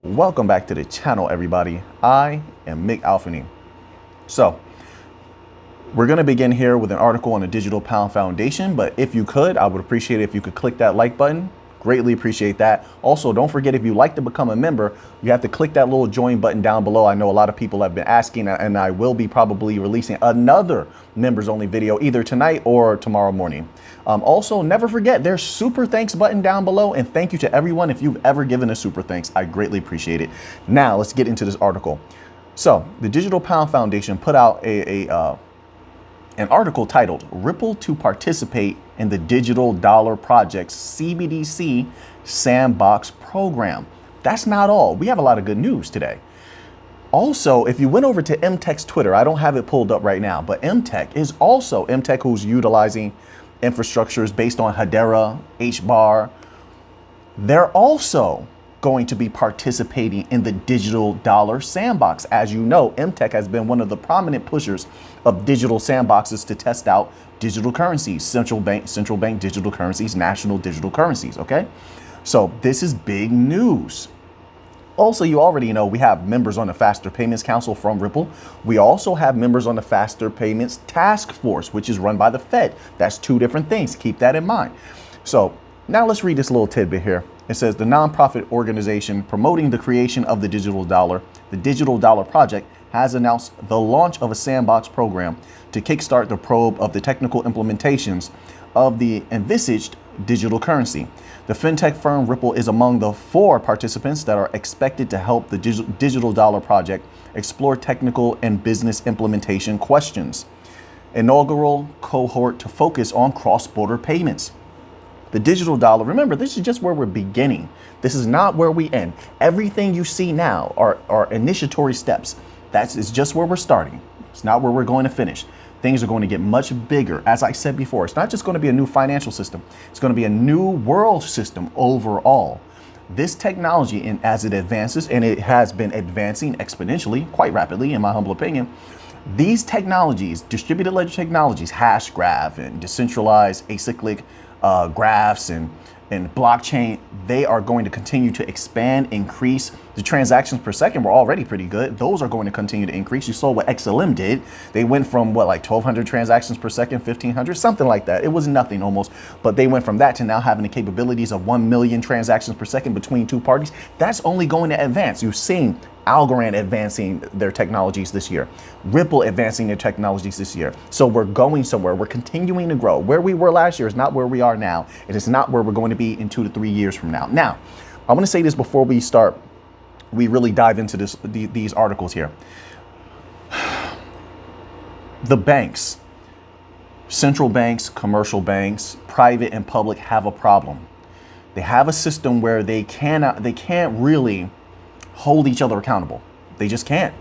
Welcome back to the channel, everybody. I am Mick Alfany. So we're going to begin here with an article on the Digital Pound Foundation, but if you could, I would appreciate it if you could click that like button. Greatly appreciate that. Also, don't forget, if you'd like to become a member, you have to click that little join button down below. I know a lot of people have been asking, and I will be probably releasing another members only video either tonight or tomorrow morning. Also, never forget, there's super thanks button down below, and thank you to everyone if you've ever given a super thanks. I greatly appreciate it. Now let's get into this article. So the Digital Pound Foundation put out an article titled "Ripple to Participate in the Digital Dollar Project's CBDC Sandbox Program." That's not all. We have a lot of good news today. Also, if you went over to MTech's Twitter, I don't have it pulled up right now, but MTech, who's utilizing infrastructures based on Hedera, HBAR, they're also going to be participating in the digital dollar sandbox. As you know, MTech has been one of the prominent pushers of digital sandboxes to test out digital currencies, central bank digital currencies, national digital currencies. Okay, so this is big news. Also, you already know we have members on the Faster Payments Council from Ripple. We also have members on the Faster Payments Task Force, which is run by the Fed. That's two different things. Keep that in mind. So now let's read this little tidbit here. It says the nonprofit organization promoting the creation of the Digital Dollar Project, has announced the launch of a sandbox program to kickstart the probe of the technical implementations of the envisaged digital currency. The fintech firm Ripple is among the 4 participants that are expected to help the Digital Dollar Project explore technical and business implementation questions. Inaugural cohort to focus on cross-border payments. The digital dollar, remember, this is just where we're beginning. This is not where we end. Everything you see now are initiatory steps. It's just where we're starting. It's not where we're going to finish. Things are going to get much bigger. As I said before, it's not just going to be a new financial system. It's going to be a new world system overall. This technology, and as it advances, and it has been advancing exponentially, quite rapidly, in my humble opinion, these technologies, distributed ledger technologies, hash graph and decentralized acyclic graphs and blockchain, they are going to continue to expand, increase. The transactions per second were already pretty good. Those are going to continue to increase. You saw what XLM did. They went from what, like 1,200 transactions per second, 1,500, something like that. It was nothing almost, but they went from that to now having the capabilities of 1 million transactions per second between two parties. That's only going to advance. You've seen Algorand advancing their technologies this year, Ripple advancing their technologies this year. So we're going somewhere. We're continuing to grow. Where we were last year is not where we are now. It is not where we're going to be in 2 to 3 years from now. Now, I want to say this before we really dive into these articles here. The banks, central banks, commercial banks, private and public, have a problem. They have a system where they can't really hold each other accountable. They just can't.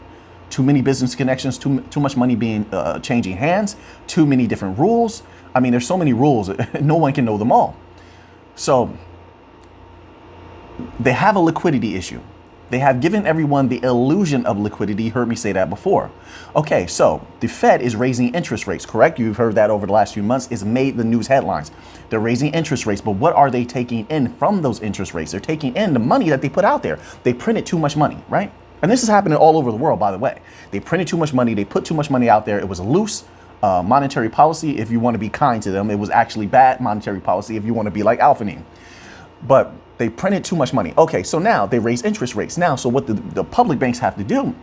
Too many business connections, too much money being changing hands, too many different rules. I mean, there's so many rules, no one can know them all. So they have a liquidity issue. They have given everyone the illusion of liquidity. You heard me say that before. Okay, so the Fed is raising interest rates, correct? You've heard that over the last few months. It's made the news headlines. They're raising interest rates, but what are they taking in from those interest rates? They're taking in the money that they put out there. They printed too much money, right? And this is happening all over the world, by the way. They printed too much money. They put too much money out there. It was a loose monetary policy. If you want to be kind to them, it was actually bad monetary policy if you want to be like Alphanine. But they printed too much money. Okay, so now they raise interest rates. Now, so what the public banks have to do,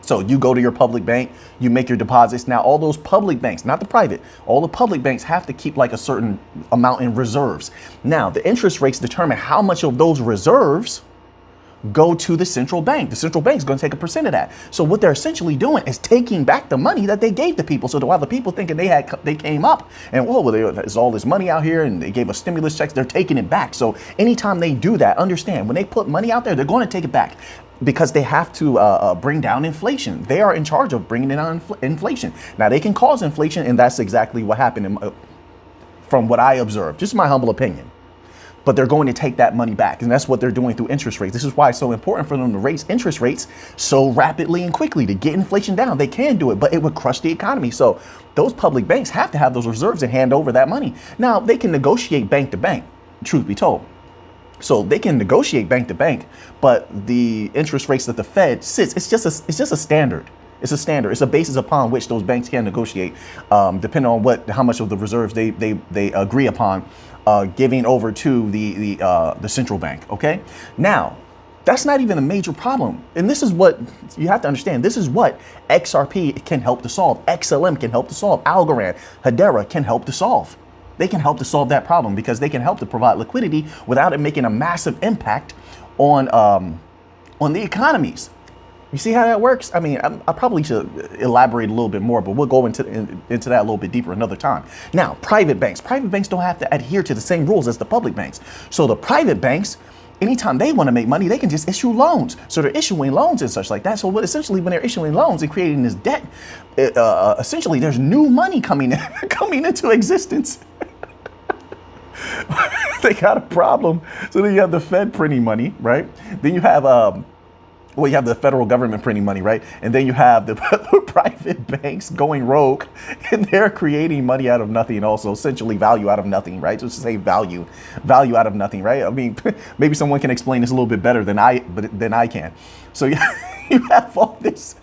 so you go to your public bank, you make your deposits. Now, all those public banks, not the private, all the public banks have to keep like a certain amount in reserves. Now, the interest rates determine how much of those reserves go to the central bank. The central bank is going to take a percent of that. So what they're essentially doing is taking back the money that they gave the people. So while the people thinking they came up and, well, there's all this money out here and they gave us stimulus checks, they're taking it back. So anytime they do that, understand, when they put money out there, they're going to take it back because they have to bring down inflation. They are in charge of bringing down inflation. Now, they can cause inflation, and that's exactly what happened from what I observed, just my humble opinion. But they're going to take that money back. And that's what they're doing through interest rates. This is why it's so important for them to raise interest rates so rapidly and quickly to get inflation down. They can do it, but it would crush the economy. So those public banks have to have those reserves and hand over that money. Now, they can negotiate bank to bank, truth be told. So they can negotiate bank to bank, but the interest rates that the Fed sits, it's just a standard. It's a standard. It's a basis upon which those banks can negotiate, depending on how much of the reserves they agree upon giving over to the central bank. Okay, now that's not even a major problem, and this is what you have to understand. This is what XRP can help to solve. XLM can help to solve. Algorand, Hedera can help to solve. They can help to solve that problem because they can help to provide liquidity without it making a massive impact on the economies. You see how that works? I mean, I probably should elaborate a little bit more, but we'll go into that a little bit deeper another time. Now, private banks don't have to adhere to the same rules as the public banks. So the private banks, anytime they want to make money, they can just issue loans. So they're issuing loans and such like that. So essentially, when they're issuing loans and creating this debt, essentially there's new money coming into existence. They got a problem. So then you have the Fed printing money, right? Then you have you have the federal government printing money, right? And then you have the private banks going rogue, and they're creating money out of nothing, also essentially value out of nothing, right? Just to say value out of nothing, right? I mean, maybe someone can explain this a little bit better than I can. So you have all this.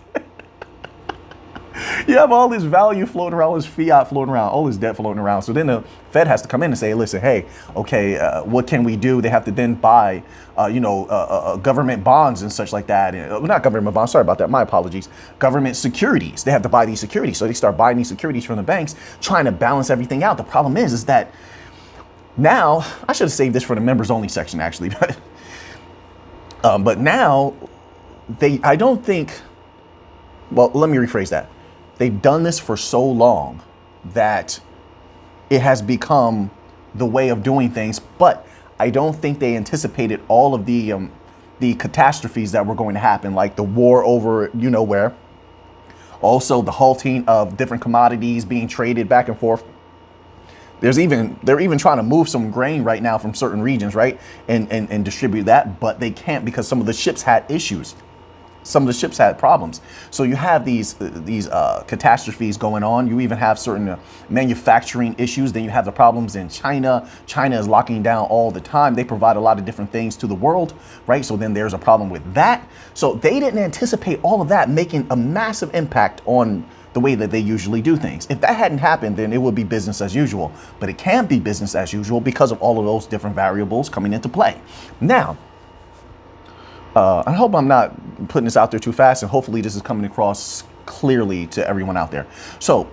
You have all this value floating around, all this fiat floating around, all this debt floating around. So then the Fed has to come in and say, listen, hey, okay, what can we do? They have to then buy, government bonds and such like that. Not government bonds, sorry about that. My apologies. Government securities. They have to buy these securities. So they start buying these securities from the banks, trying to balance everything out. The problem is that now, I should have saved this for the members only section, actually. But now, I don't think, well, let me rephrase that. They've done this for so long that it has become the way of doing things, but I don't think they anticipated all of the catastrophes that were going to happen, like the war over where, also the halting of different commodities being traded back and forth. They're even trying to move some grain right now from certain regions, right, and distribute that, but they can't because some of the ships had issues. Some of the ships had problems. So you have these catastrophes going on. You even have certain manufacturing issues. Then you have the problems in China. China is locking down all the time. They provide a lot of different things to the world, right? So then there's a problem with that. So they didn't anticipate all of that making a massive impact on the way that they usually do things. If that hadn't happened, then it would be business as usual. But it can't be business as usual because of all of those different variables coming into play. Now, I hope I'm not putting this out there too fast, and hopefully this is coming across clearly to everyone out there. So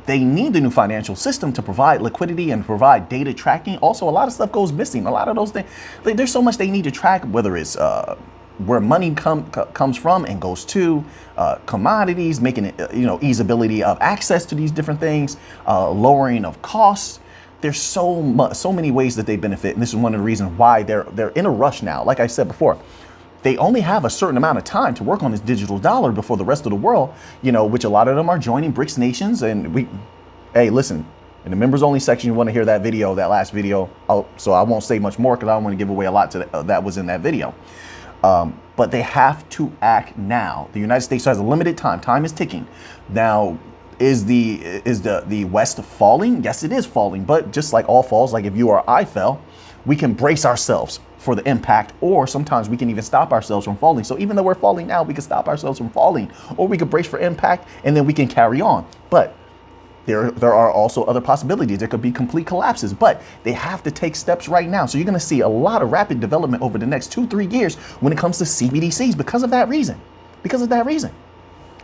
they need the new financial system to provide liquidity and provide data tracking. Also, a lot of stuff goes missing. A lot of those things, there's so much they need to track, whether it's where money comes from and goes to, commodities, making it, easeability of access to these different things, lowering of costs. There's so many ways that they benefit, and this is one of the reasons why they're in a rush now. Like I said before, they only have a certain amount of time to work on this digital dollar before the rest of the world, which a lot of them are joining BRICS nations. And hey, listen, in the members only section, you want to hear that last video. So I won't say much more because I don't want to give away a lot that was in that video. But they have to act now. The United States has a limited time. Time is ticking. Now, is the West falling? Yes, it is falling. But just like all falls, like if you or I fell, we can brace ourselves for the impact, or sometimes we can even stop ourselves from falling. So even though we're falling now, we can stop ourselves from falling, or we could brace for impact and then we can carry on. But there are also other possibilities. There could be complete collapses, but they have to take steps right now. So you're going to see a lot of rapid development over the next 2-3 years when it comes to CBDCs because of that reason.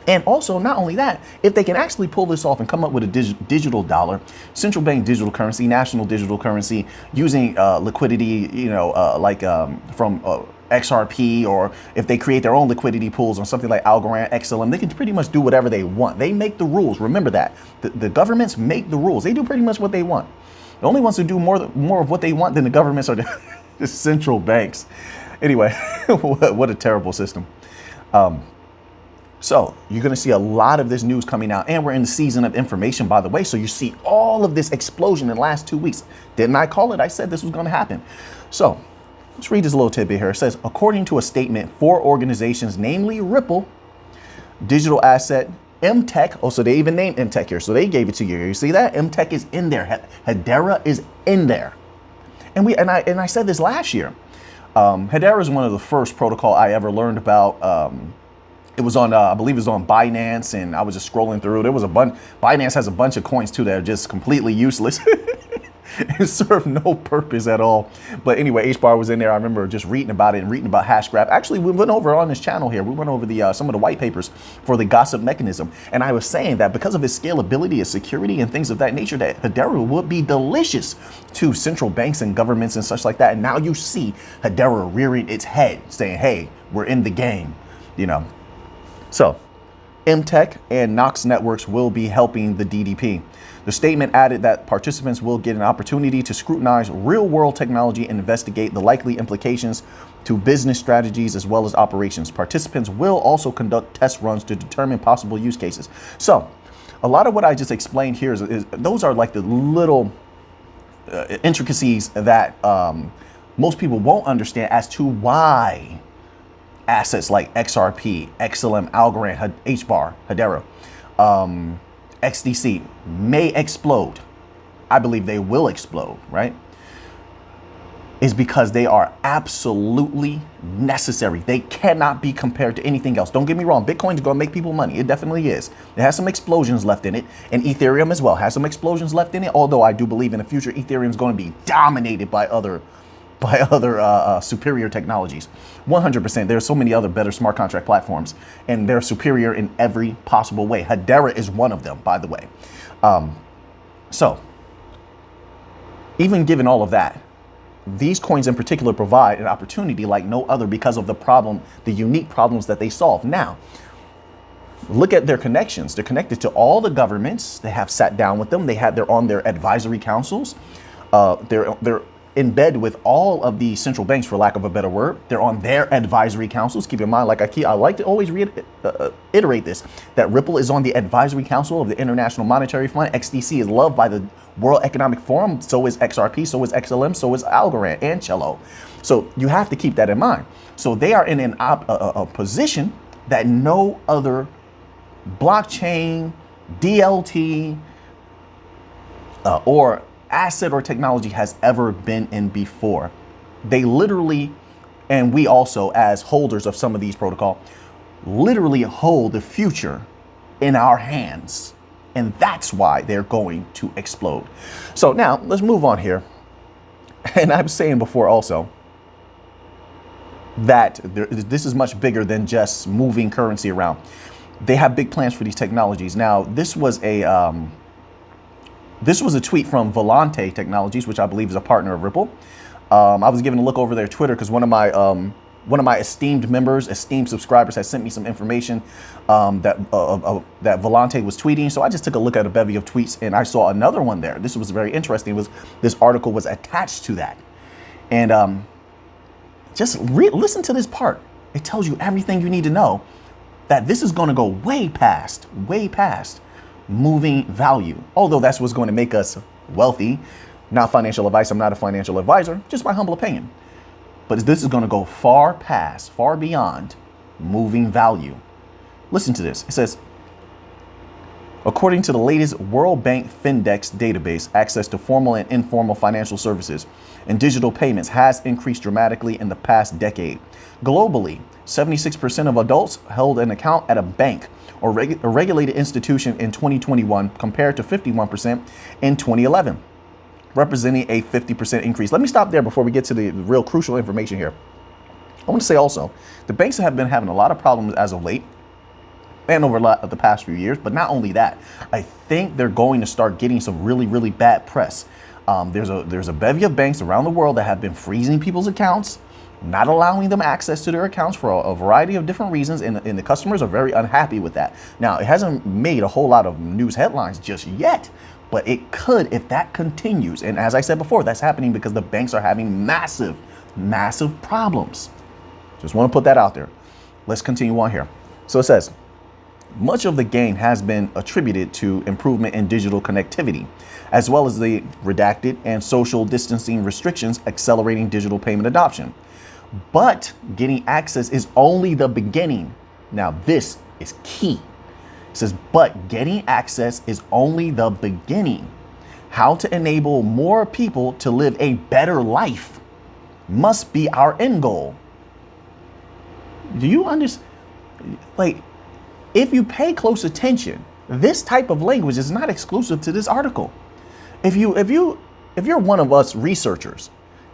And also, not only that, if they can actually pull this off and come up with a digital dollar, central bank digital currency, national digital currency, using liquidity, from XRP, or if they create their own liquidity pools on something like Algorand, XLM, they can pretty much do whatever they want. They make the rules. Remember that. The governments make the rules. They do pretty much what they want. The only ones who do more of what they want than the governments are the central banks. Anyway, what a terrible system. So you're going to see a lot of this news coming out, and we're in the season of information, by the way. So you see all of this explosion in the last 2 weeks. Didn't I call it? I said this was going to happen. So let's read this little tidbit here. It says, according to a statement, 4 organizations, namely Ripple, Digital Asset, MTech. Oh, so they even named MTech here. So they gave it to you. You see that? MTech is in there. Hedera is in there. And I said this last year. Hedera is one of the first protocol I ever learned about. It was on, I believe it was on Binance, and I was just scrolling through. There was a bunch. Binance has a bunch of coins too that are just completely useless and serve no purpose at all. But anyway, HBAR was in there. I remember just reading about it and reading about Hashgraph. Actually, we went over on this channel here. We went over the some of the white papers for the gossip mechanism, and I was saying that because of its scalability, its security, and things of that nature, that Hedera would be delicious to central banks and governments and such like that. And now you see Hedera rearing its head, saying, "Hey, we're in the game," you know. So, MTech and Knox Networks will be helping the DDP. The statement added that participants will get an opportunity to scrutinize real-world technology and investigate the likely implications to business strategies as well as operations. Participants will also conduct test runs to determine possible use cases. So, a lot of what I just explained here is those are like the little intricacies that most people won't understand as to why assets like XRP, XLM, Algorand, HBAR, Hedera, XDC may explode. I believe they will explode, right? Is because they are absolutely necessary. They cannot be compared to anything else. Don't get me wrong. Bitcoin is going to make people money. It definitely is. It has some explosions left in it, and Ethereum as well has some explosions left in it. Although I do believe in the future, Ethereum is going to be dominated by other superior technologies. 100%. There are so many other better smart contract platforms, and they're superior in every possible way. Hedera is one of them, by the way. So even given all of that, these coins in particular provide an opportunity like no other because of the unique problems that they solve. Now, look at their connections. They're connected to all the governments. They have sat down with them. They're on their advisory councils. They're in bed with all of the central banks, for lack of a better word. They're on their advisory councils. Keep in mind, like I like to always reiterate this, that Ripple is on the advisory council of the International Monetary Fund. XDC is loved by the World Economic Forum. So is XRP, so is XLM, so is Algorand and Cello. So you have to keep that in mind. So they are in a position that no other blockchain, DLT, or asset or technology has ever been in before. They literally, and we also as holders of some of these protocol, literally hold the future in our hands. And that's why they're going to explode. So now let's move on here. And I was saying before also that this is much bigger than just moving currency around. They have big plans for these technologies. Now, this was a tweet from Volante Technologies, which I believe is a partner of Ripple. I was giving a look over their Twitter because one of my esteemed members, esteemed subscribers, has sent me some information that Volante was tweeting. So I just took a look at a bevy of tweets, and I saw another one there. This was very interesting. This article was attached to that, and just listen to this part. It tells you everything you need to know. That this is going to go way past moving value. Although that's what's going to make us wealthy. Not financial advice. I'm not a financial advisor. Just my humble opinion. But this is going to go far beyond moving value. Listen to this. It says, according to the latest World Bank Findex database, access to formal and informal financial services and digital payments has increased dramatically in the past decade. Globally, 76% of adults held an account at a bank or a regulated institution in 2021 compared to 51% in 2011, representing a 50% increase. Let me stop there before we get to the real crucial information here. I want to say also, the banks have been having a lot of problems as of late and over the past few years. But not only that, I think they're going to start getting some really, really bad press. There's a bevy of banks around the world that have been freezing people's accounts, not allowing them access to their accounts for a variety of different reasons, and the customers are very unhappy with that. Now, it hasn't made a whole lot of news headlines just yet, but it could if that continues. And as I said before, that's happening because the banks are having massive problems. Just want to put that out there. Let's continue on here. So it says, much of the gain has been attributed to improvement in digital connectivity, as well as the redacted and social distancing restrictions accelerating digital payment adoption. But getting access is only the beginning. Now, this is key. It says, but getting access is only the beginning. How to enable more people to live a better life must be our end goal. Do you understand? Like, if you pay close attention, this type of language is not exclusive to this article. If you're one of us researchers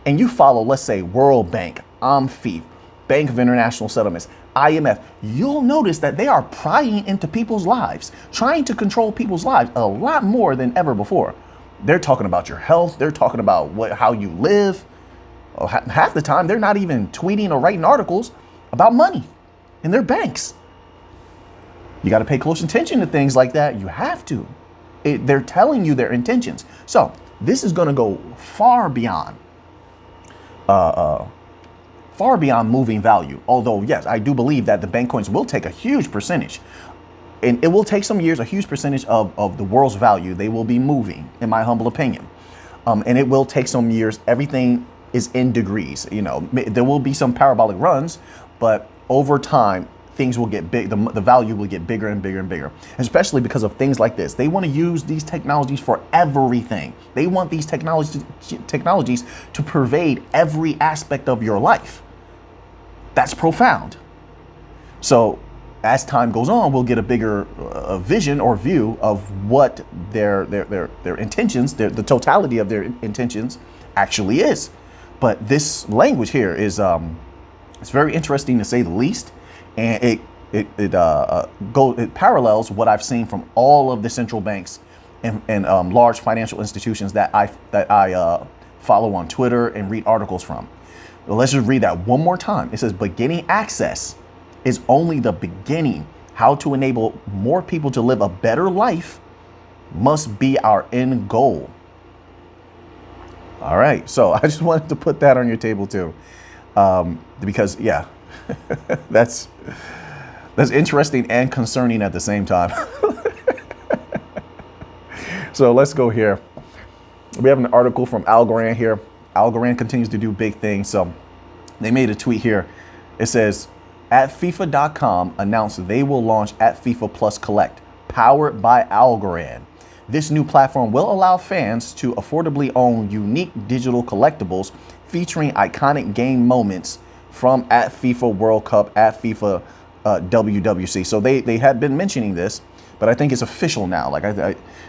and you follow, let's say, World Bank, AMFIF, Bank of International Settlements, IMF, you'll notice that they are prying into people's lives, trying to control people's lives a lot more than ever before. They're talking about your health. They're talking about how you live. Half the time, they're not even tweeting or writing articles about money in their banks. You got to pay close attention to things like that. You have to. They're telling you their intentions. So this is going to go far beyond moving value. Although, yes, I do believe that the bank coins will take a huge percentage, and it will take some years, a huge percentage of the world's value. They will be moving, in my humble opinion. And it will take some years. Everything is in degrees. You know, there will be some parabolic runs, but over time, things will get big. The value will get bigger and bigger and bigger, especially because of things like this. They want to use these technologies for everything. They want these technologies to pervade every aspect of your life. That's profound. So as time goes on, we'll get a bigger vision or view of what their intentions, the totality of their intentions actually is. But this language here is it's very interesting to say the least. And it parallels what I've seen from all of the central banks and large financial institutions that I follow on Twitter and read articles from. But let's just read that one more time. It says, beginning access is only the beginning. How to enable more people to live a better life must be our end goal. All right. So I just wanted to put that on your table too, because yeah. That's interesting and concerning at the same time. So let's go here. We have an article from Algorand here. Algorand continues to do big things. So they made a tweet here. It says, at FIFA.com announced they will launch at FIFA Plus Collect, powered by Algorand. This new platform will allow fans to affordably own unique digital collectibles featuring iconic game moments from at FIFA World Cup, at FIFA WWC. So they had been mentioning this, but I think it's official now.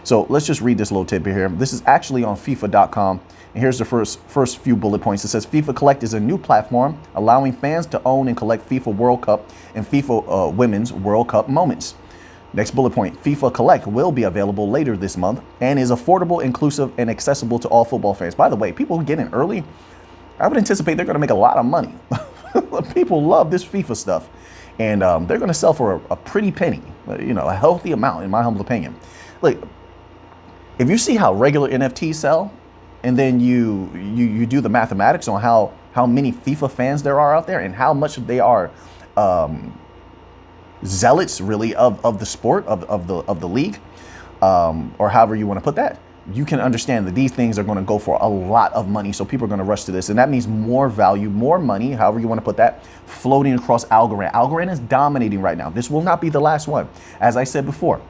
So let's just read this little tidbit here. This is actually on FIFA.com. And here's the first few bullet points. It says FIFA Collect is a new platform allowing fans to own and collect FIFA World Cup and FIFA Women's World Cup moments. Next bullet point, FIFA Collect will be available later this month and is affordable, inclusive, and accessible to all football fans. By the way, people who get in early, I would anticipate they're going to make a lot of money. People love this FIFA stuff, and they're going to sell for a pretty penny, a healthy amount, in my humble opinion. Like, if you see how regular NFTs sell, and then you do the mathematics on how many FIFA fans there are out there and how much they are zealots, really, of the sport, of the league, or however you want to put that, you can understand that these things are going to go for a lot of money. So people are going to rush to this. And that means more value, more money, however you want to put that, floating across Algorand. Algorand is dominating right now. This will not be the last one. As I said before,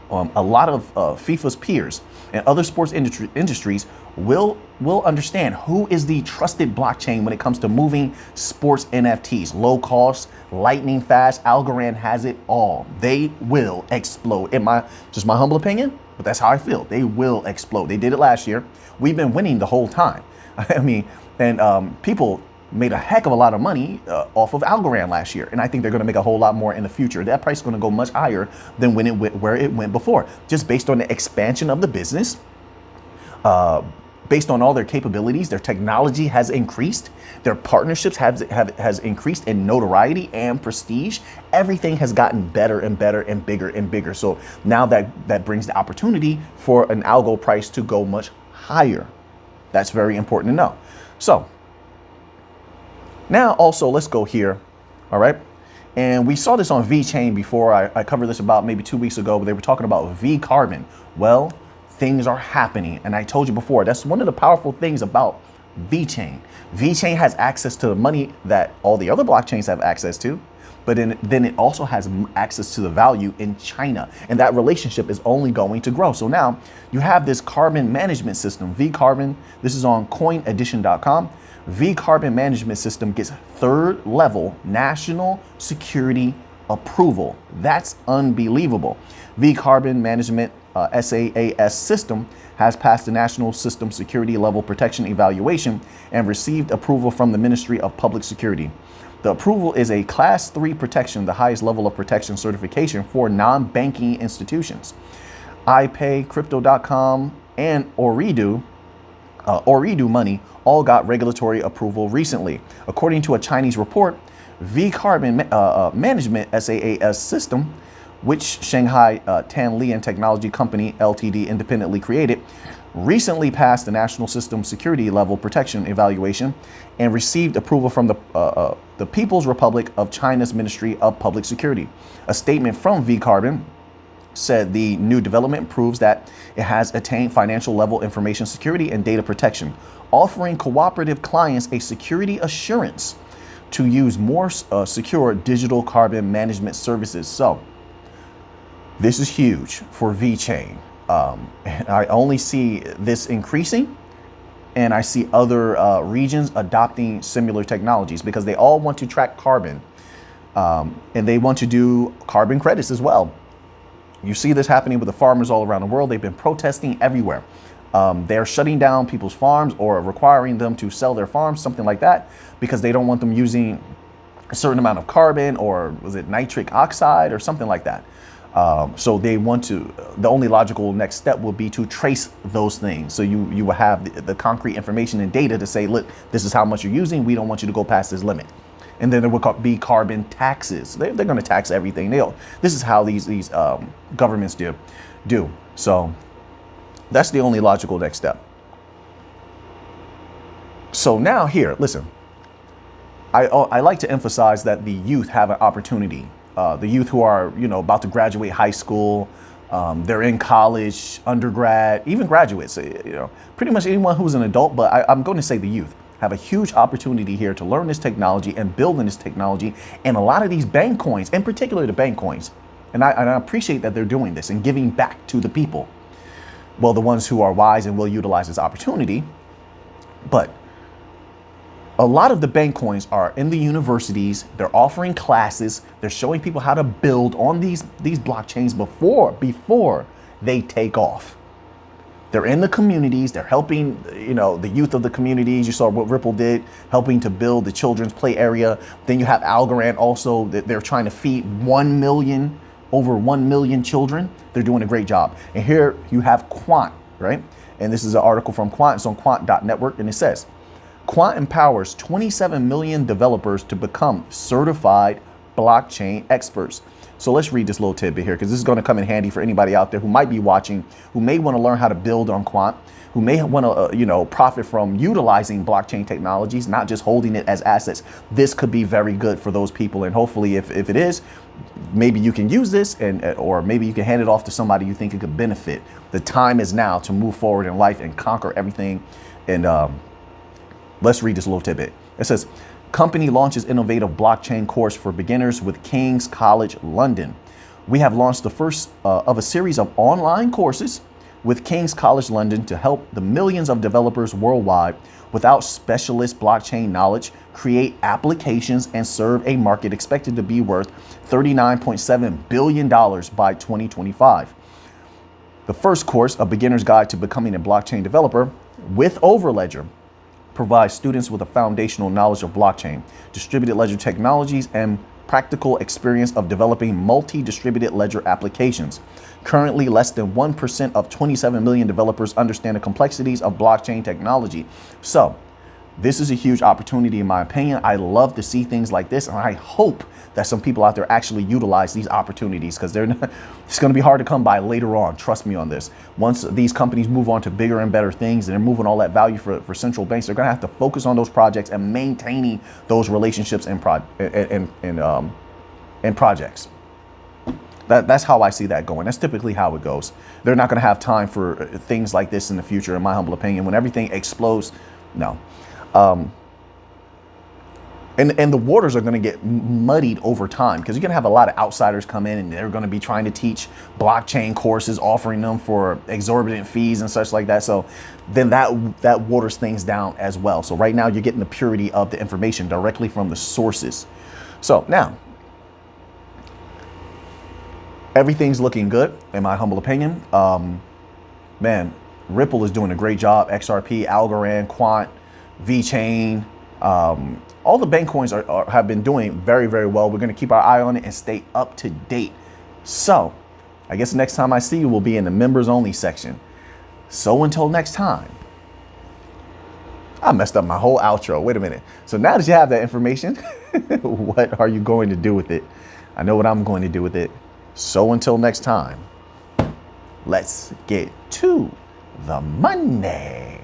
a lot of FIFA's peers and other sports industries will understand who is the trusted blockchain when it comes to moving sports NFTs. Low cost, lightning fast. Algorand has it all. They will explode. In my humble opinion, but that's how I feel. They will explode. They did it last year. We've been winning the whole time. I mean, and people made a heck of a lot of money off of Algorand last year. And I think they're going to make a whole lot more in the future. That price is going to go much higher than where it went before, just based on the expansion of the business. Based on all their capabilities, their technology has increased, their partnerships has increased in notoriety and prestige. Everything has gotten better and better and bigger and bigger. So now that brings the opportunity for an algo price to go much higher. That's very important to know. So now also let's go here. All right. And we saw this on Vechain before. I covered this about maybe 2 weeks ago, but they were talking about V Carbon. Well, things are happening. And I told you before, that's one of the powerful things about Vechain. Vechain has access to the money that all the other blockchains have access to. but then it also has access to the value in China. And that relationship is only going to grow. So now you have this carbon management system, V-Carbon. This is on coinedition.com. V-Carbon management system gets third level national security approval. That's unbelievable. V-Carbon management SaaS system has passed the National System Security Level Protection Evaluation and received approval from the Ministry of Public Security. The approval is a Class 3 protection, the highest level of protection certification for non-banking institutions. iPay, Crypto.com, and Ooredoo Money all got regulatory approval recently. According to a Chinese report, V-Carbon management SaaS system, which Shanghai Tanlian Technology Company Ltd independently created, recently passed the National System Security Level Protection Evaluation and received approval from the People's Republic of China's Ministry of Public Security. A statement from V-Carbon said the new development proves that it has attained financial level information security and data protection, offering cooperative clients a security assurance to use more secure digital carbon management services. So this is huge for Vechain. And I only see this increasing, and I see other regions adopting similar technologies because they all want to track carbon, and they want to do carbon credits as well. You see this happening with the farmers all around the world. They've been protesting everywhere. They're shutting down people's farms or requiring them to sell their farms, something like that, because they don't want them using a certain amount of carbon, or was it nitric oxide or something like that. So they want to, the only logical next step will be to trace those things. So you will have the concrete information and data to say, look, this is how much you're using. We don't want you to go past this limit. And then there will be carbon taxes. They're going to tax everything. This is how these governments do. So that's the only logical next step. So now here, listen, I like to emphasize that the youth have an opportunity. The youth who are, about to graduate high school, they're in college, undergrad, even graduates, pretty much anyone who's an adult, but I'm going to say the youth have a huge opportunity here to learn this technology and build in this technology. And a lot of these bank coins, in particular the bank coins, and I appreciate that they're doing this and giving back to the people. Well, the ones who are wise and will utilize this opportunity. But a lot of the bank coins are in the universities. They're offering classes. They're showing people how to build on these blockchains before they take off. They're in the communities. They're helping, the youth of the communities. You saw what Ripple did, helping to build the children's play area. Then you have Algorand also, that they're trying to feed over 1 million children. They're doing a great job. And here you have Quant, right? And this is an article from Quant. It's on quant.network, and it says, Quant empowers 27 million developers to become certified blockchain experts. So let's read this little tidbit here, because this is going to come in handy for anybody out there who might be watching, who may want to learn how to build on Quant, who may want to, profit from utilizing blockchain technologies, not just holding it as assets. This could be very good for those people. And hopefully if it is, maybe you can use this or maybe you can hand it off to somebody you think it could benefit. The time is now to move forward in life and conquer everything. And let's read this little tidbit. It says, company launches innovative blockchain course for beginners with King's College London. We have launched the first of a series of online courses with King's College London to help the millions of developers worldwide without specialist blockchain knowledge create applications and serve a market expected to be worth $39.7 billion by 2025. The first course, A Beginner's Guide to Becoming a Blockchain Developer with Overledger, provides students with a foundational knowledge of blockchain, distributed ledger technologies, and practical experience of developing multi-distributed ledger applications. Currently, less than 1% of 27 million developers understand the complexities of blockchain technology. So this is a huge opportunity, in my opinion. I love to see things like this, and I hope that some people out there actually utilize these opportunities, because it's going to be hard to come by later on. Trust me on this. Once these companies move on to bigger and better things, and they're moving all that value for central banks, they're going to have to focus on those projects and maintaining those relationships and projects. That's how I see that going. That's typically how it goes. They're not going to have time for things like this in the future, in my humble opinion. When everything explodes, no. And the waters are going to get muddied over time because you're going to have a lot of outsiders come in and they're going to be trying to teach blockchain courses, offering them for exorbitant fees and such like that. So then that waters things down as well. So right now you're getting the purity of the information directly from the sources. So now everything's looking good in my humble opinion. Man, Ripple is doing a great job. XRP, Algorand, Quant, Vechain, all the bank coins have been doing very, very well. We're going to keep our eye on it and stay up to date. So I guess the next time I see you will be in the members only section. So until next time, I messed up my whole outro. Wait a minute. So now that you have that information, what are you going to do with it? I know what I'm going to do with it. So until next time, let's get to the money.